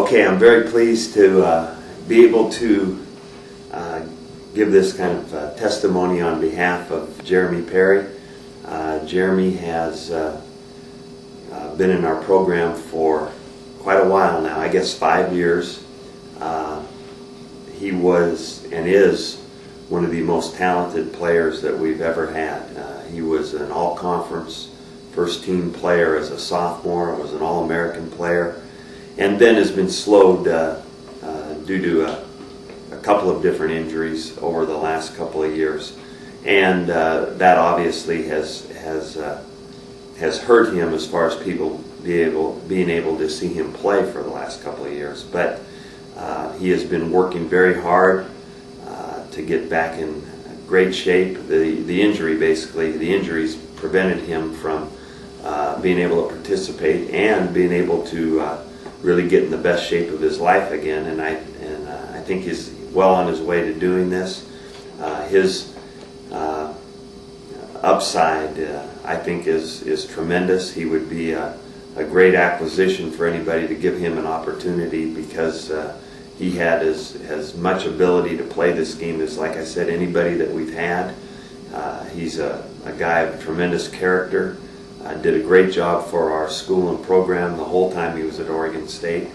Okay, I'm very pleased to be able to give this kind of testimony on behalf of Jeremy Perry. Jeremy has been in our program for quite a while now, I guess 5 years. He was and is one of the most talented players that we've ever had. He was an all-conference first-team player as a sophomore, was an All-American player, and then has been slowed due to a couple of different injuries over the last couple of years, and that obviously has hurt him as far as people being able to see him play for the last couple of years. But he has been working very hard to get back in great shape. The injuries prevented him from being able to participate and being able to really get in the best shape of his life again. And I think he's well on his way to doing this. His upside, I think, is tremendous. He would be a great acquisition for anybody to give him an opportunity, because he had as much ability to play this game as, like I said, anybody that we've had. He's a guy of tremendous character. Did a great job for our school and program the whole time he was at Oregon State.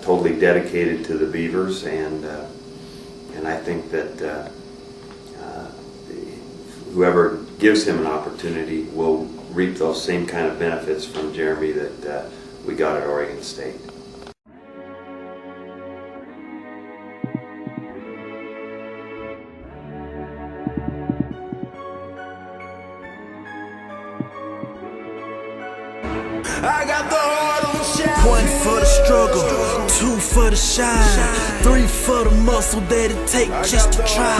Totally dedicated to the Beavers, and I think that whoever gives him an opportunity will reap those same kind of benefits from Jeremy that we got at Oregon State. I got the heart on shine. 1 for the struggle, 2 for the shine, 3 for the muscle that it take just to try,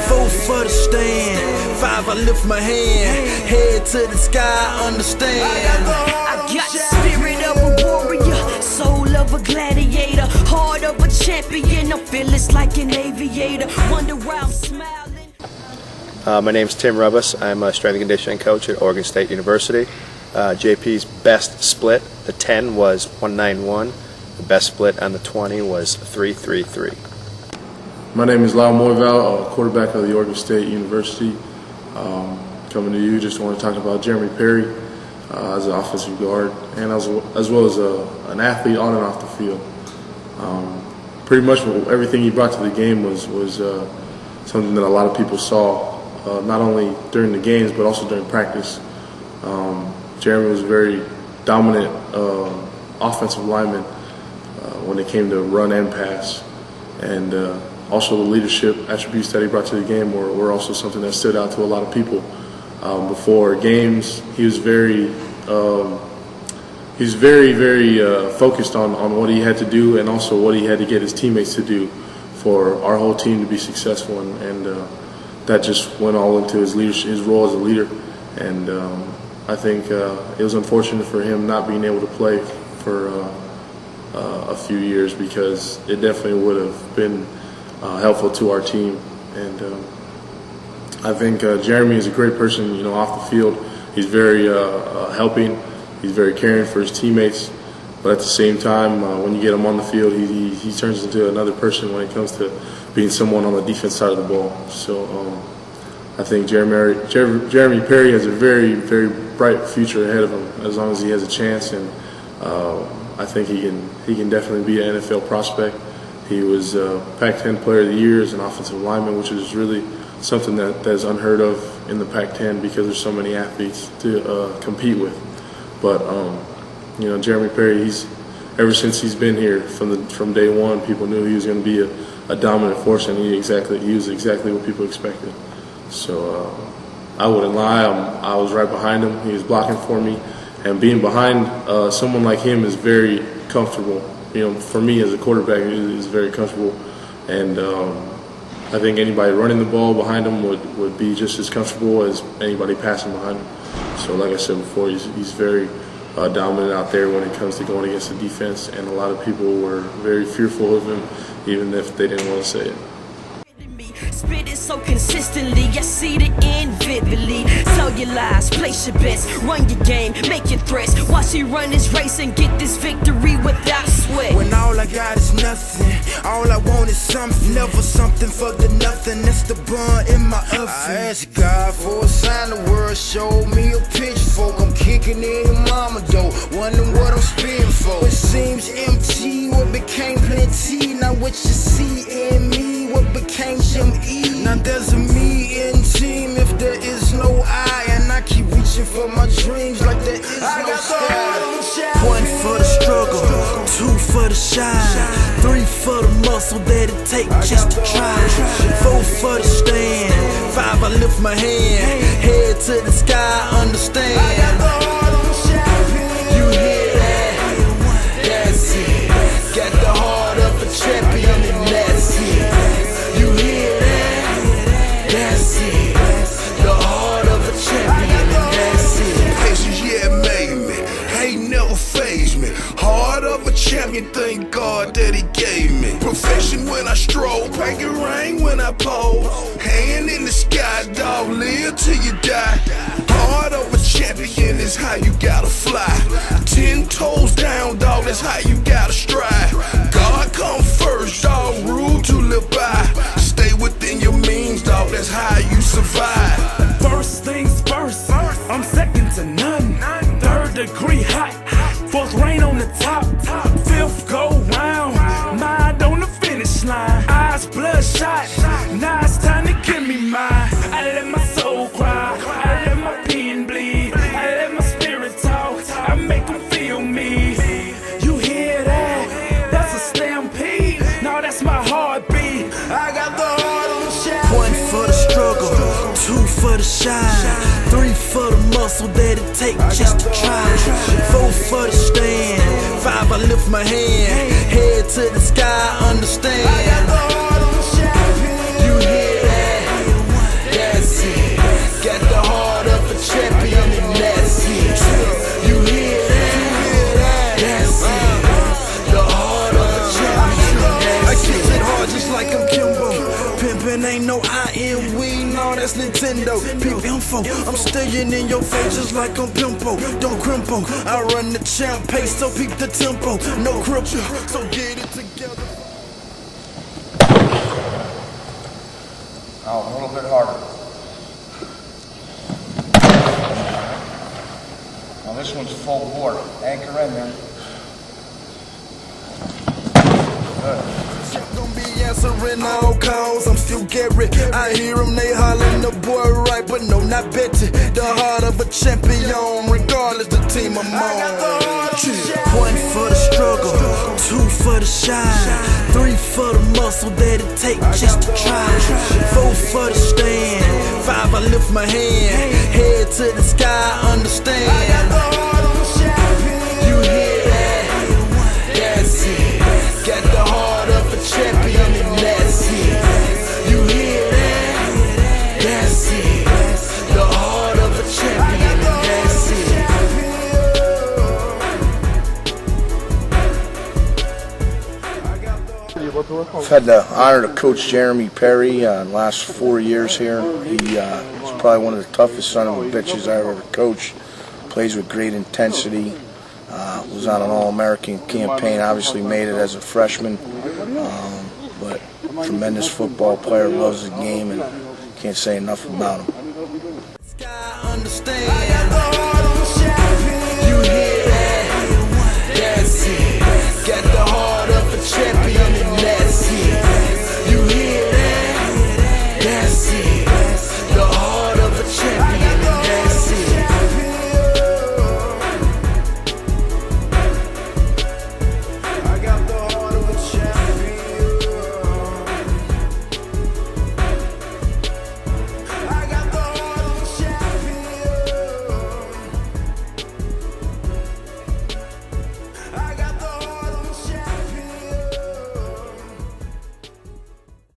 4 for the stand, 5 I lift my hand, head to the sky, understand. I got the spirit of a warrior, soul of a gladiator, heart of a champion. I feel it's like an aviator, wonder why I'm smiling. My name is Tim Rubus. I'm a strength and conditioning coach at Oregon State University. JP's best split, the 10 was 191. The best split on the 20 was 333. My name is Lau Moival, quarterback of the Oregon State University. Coming to you, just want to talk about Jeremy Perry as an offensive guard, and as well as an athlete on and off the field. Pretty much everything he brought to the game was something that a lot of people saw, not only during the games but also during practice. Jeremy was a very dominant offensive lineman when it came to run and pass, and also the leadership attributes that he brought to the game were also something that stood out to a lot of people. Before games, he was very focused on what he had to do, and also what he had to get his teammates to do for our whole team to be successful, and that just went all into his leadership, his role as a leader. And I think it was unfortunate for him not being able to play for a few years, because it definitely would have been helpful to our team. And I think Jeremy is a great person, off the field. He's very helping. He's very caring for his teammates. But at the same time, when you get him on the field, he turns into another person when it comes to being someone on the defense side of the ball. So I think Jeremy Perry has a very, very bright future ahead of him, as long as he has a chance, and I think he can definitely be an NFL prospect. He was Pac-10 Player of the Year as an offensive lineman, which is really something that is unheard of in the Pac-10, because there's so many athletes to compete with. But Jeremy Perry, ever since he's been here from day one, people knew he was going to be a dominant force, and he was exactly what people expected. So I wouldn't lie, I was right behind him. He was blocking for me, and being behind someone like him is very comfortable. For me as a quarterback, it is very comfortable, and I think anybody running the ball behind him would be just as comfortable as anybody passing behind him. So like I said before, he's very dominant out there when it comes to going against the defense, and a lot of people were very fearful of him, even if they didn't want to say it. so consistently. I see the end vividly. Tell your lies, place your bets, run your game, make your threats. Watch you run this race and get this victory without sweat. When all I got is nothing, all I want is something. Never something for the nothing, that's the bun in my oven. I asked God for a sign, the world showed me a pitchfork. I'm kicking in mama though, wondering what I'm spitting for. It seems empty, what became plenty. Now what you see in me, what became some E. Now there's a me in team if there is no I, and I keep reaching for my dreams like there is no sky. One for the struggle, two for the shine, three for the muscle that it take just to try, four for the stand, five I lift my hand, head to the sky, understand. You hear that? That's it. Got the heart of a champion and that's it. You hear that? That's it. The heart of a champion and that's it. Patience, yeah, made me. Hate never phased me. Heart of a champion, thank God that he gave me. Perfection when I stroll, pack it rain when I pose. Hand in the sky, dog, live till you die. Heart of a champion is how you gotta fly. 10 toes down, dog, that's how you gotta stride. God come first, dog, rule to live by. Stay within your means, dog, that's how you survive. First things first, I'm second to none. Third degree hot, fourth rain on the top. Fifth go round, mind on the finish line. Eyes bloodshot, now it's time to give me mine. I let my soul cry, I let my pen bleed, I let my spirit talk, I make them feel me. You hear that? That's a stampede, no, that's my heartbeat. I got the heart of a champion. One for the struggle, two for the shine, three for the muscle that it take just to try, four for the stand, five I lift my hand, head to the sky, understand. You hear that? That's it. Got the heart of a champion and that's it. You hear that? That's it. The heart of a champion and that's it. I kick it hard just like I'm Kimbo. Pimpin' ain't no I-N-We, no, that's Nintendo. Peep info, I'm staying in your face just like I'm Pimpo. Don't crimpo, I run the champ pace, so peep the tempo. No cripple, so get it together. Oh, a little bit harder. Now this one's full bore. Anchor in there. Good. Gonna be answering all calls, I'm still Gary. I hear them, they hollering the boy right, but no, not Betty. The heart of a champion, regardless the team I'm on. One for the struggle, two for the shine, three for the muscle that it take just to try, four for the stand, five I lift my hand, head to the sky, understand. You hear that? That's it. Got the heart of a champion and that's it. You hear that? That's it. The heart of a champion and that's it. I've had the honor to coach Jeremy Perry the last 4 years here. He's probably one of the toughest son of a bitches I ever coached. Plays with great intensity. Was on an All-American campaign, obviously made it as a freshman, but tremendous football player, loves the game, and can't say enough about him. Understand.